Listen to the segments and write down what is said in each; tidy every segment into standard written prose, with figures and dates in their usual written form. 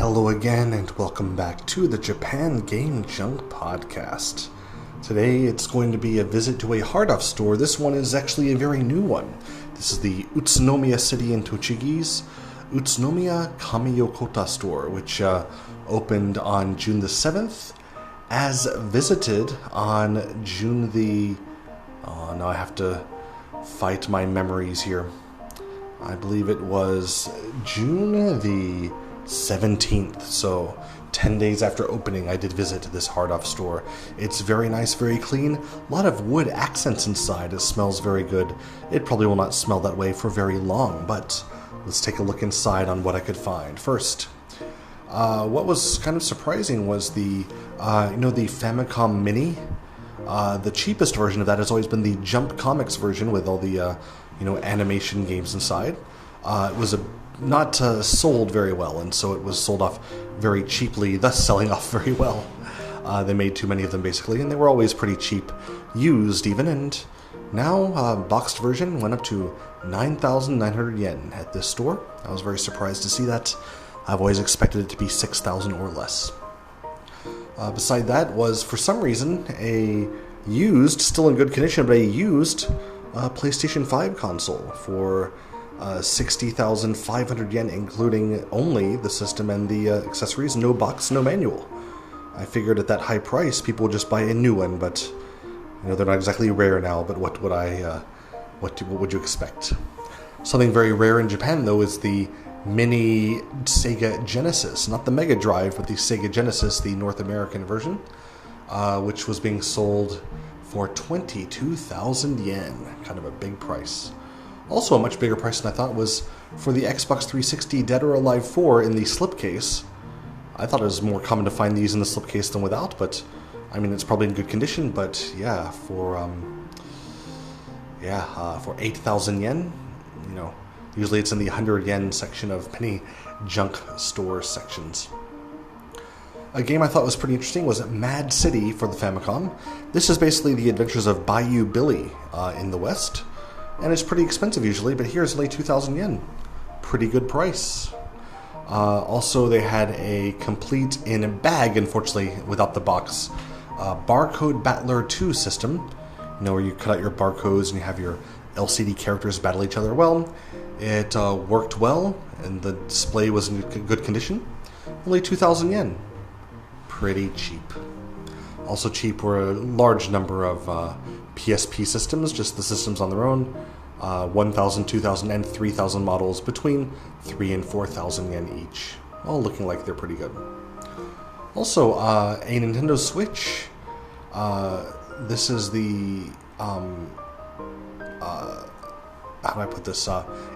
Hello again, and welcome back to the Japan Game Junk Podcast. Today it's going to be a visit to a hard-off store. This one is actually a very new one. This is the Utsunomiya city in Tochigi's Utsunomiya Kami Yokota store, which opened on June the 7th, as visited on June the... Oh, now I have to fight my memories here. I believe it was June the 17th, so 10 days after opening I did visit this hard-off store. It's very nice, very clean, a lot of wood accents inside. It smells very good. It probably will not smell that way for very long, but let's take a look inside on what I could find. First, what was kind of surprising was the Famicom Mini. The cheapest version of that has always been the Jump Comics version with all the animation games inside. It was not sold very well, and so it was sold off very cheaply, thus selling off very well. They made too many of them, basically, and they were always pretty cheap, used even, and now boxed version went up to 9,900 yen at this store. I was very surprised to see that. I've always expected it to be 6,000 or less. Beside that was, for some reason, a used, still in good condition, but a used PlayStation 5 console for 60,500 yen, including only the system and the accessories, no box, no manual. I figured at that high price, people would just buy a new one, but they're not exactly rare now. But what would you expect? Something very rare in Japan, though, is the mini Sega Genesis, not the Mega Drive, but the Sega Genesis, the North American version, which was being sold for 22,000 yen, kind of a big price. Also a much bigger price than I thought was for the Xbox 360 Dead or Alive 4 in the slipcase. I thought it was more common to find these in the slipcase than without, but I mean, it's probably in good condition, but yeah, for 8,000 yen, usually it's in the 100 yen section of many junk store sections. A game I thought was pretty interesting was Mad City for the Famicom. This is basically the adventures of Bayou Billy in the West. And it's pretty expensive usually, but here's only 2,000 yen. Pretty good price. Also, they had a complete in a bag, unfortunately, without the box, Barcode Battler 2 system. Where you cut out your barcodes and you have your LCD characters battle each other. Well, it worked well, and the display was in good condition. Only 2,000 yen. Pretty cheap. Also cheap were a large number of PSP systems, just the systems on their own. 1,000, 2,000, and 3,000 models between 3,000 and 4,000 yen each. All looking like they're pretty good. Also, a Nintendo Switch. This is the... how do I put this?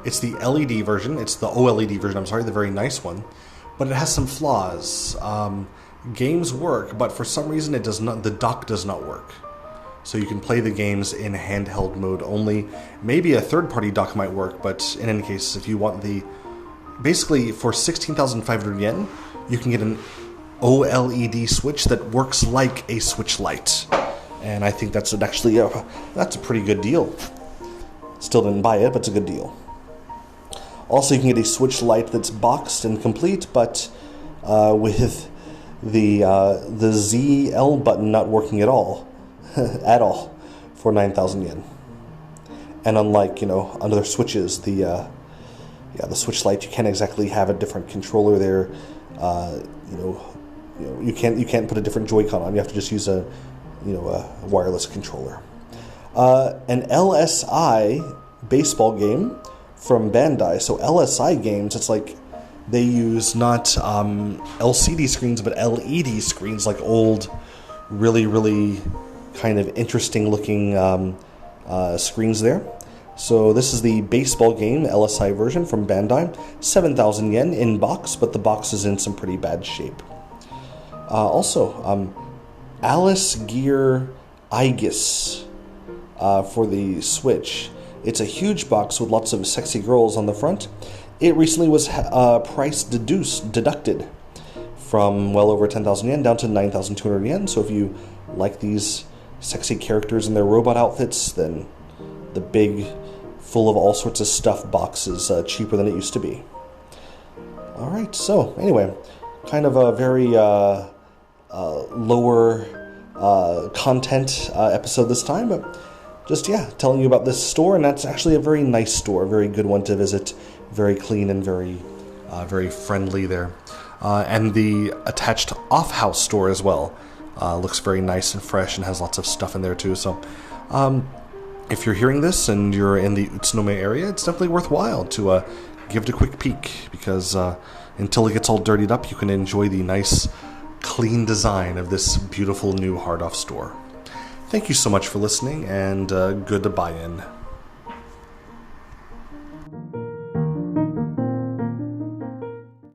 It's the LED version. It's the OLED version, I'm sorry, the very nice one. But it has some flaws. Games work, but for some reason it does not. The dock does not work. So you can play the games in handheld mode only. Maybe a third-party dock might work, but in any case, if you want the... Basically, for 16,500 yen, you can get an OLED Switch that works like a Switch Lite. And I think that's actually that's a pretty good deal. Still didn't buy it, but it's a good deal. Also, you can get a Switch Lite that's boxed and complete, but with the ZL button not working at all. At all, for 9,000 yen. And unlike, other Switches, the Switch Lite, you can't exactly have a different controller there. You can't put a different Joy-Con on. You have to just use a wireless controller. An LSI baseball game from Bandai. So LSI games, it's like they use not LCD screens, but LED screens, like old, really, really kind of interesting looking screens there. So this is the baseball game, LSI version from Bandai. 7,000 yen in box, but the box is in some pretty bad shape. Also, Alice Gear Aegis for the Switch. It's a huge box with lots of sexy girls on the front. It recently was price deducted from well over 10,000 yen down to 9,200 yen. So if you like these sexy characters in their robot outfits, then the big, full of all sorts of stuff box is cheaper than it used to be. Alright, so anyway, kind of a very lower content episode this time, but just, telling you about this store, and that's actually a very nice store, a very good one to visit, very clean and very friendly there. And the attached off-house store as well looks very nice and fresh and has lots of stuff in there too. So if you're hearing this and you're in the Utsunomiya area, it's definitely worthwhile to give it a quick peek, because until it gets all dirtied up, you can enjoy the nice, clean design of this beautiful new hard-off store. Thank you so much for listening, and goodbye.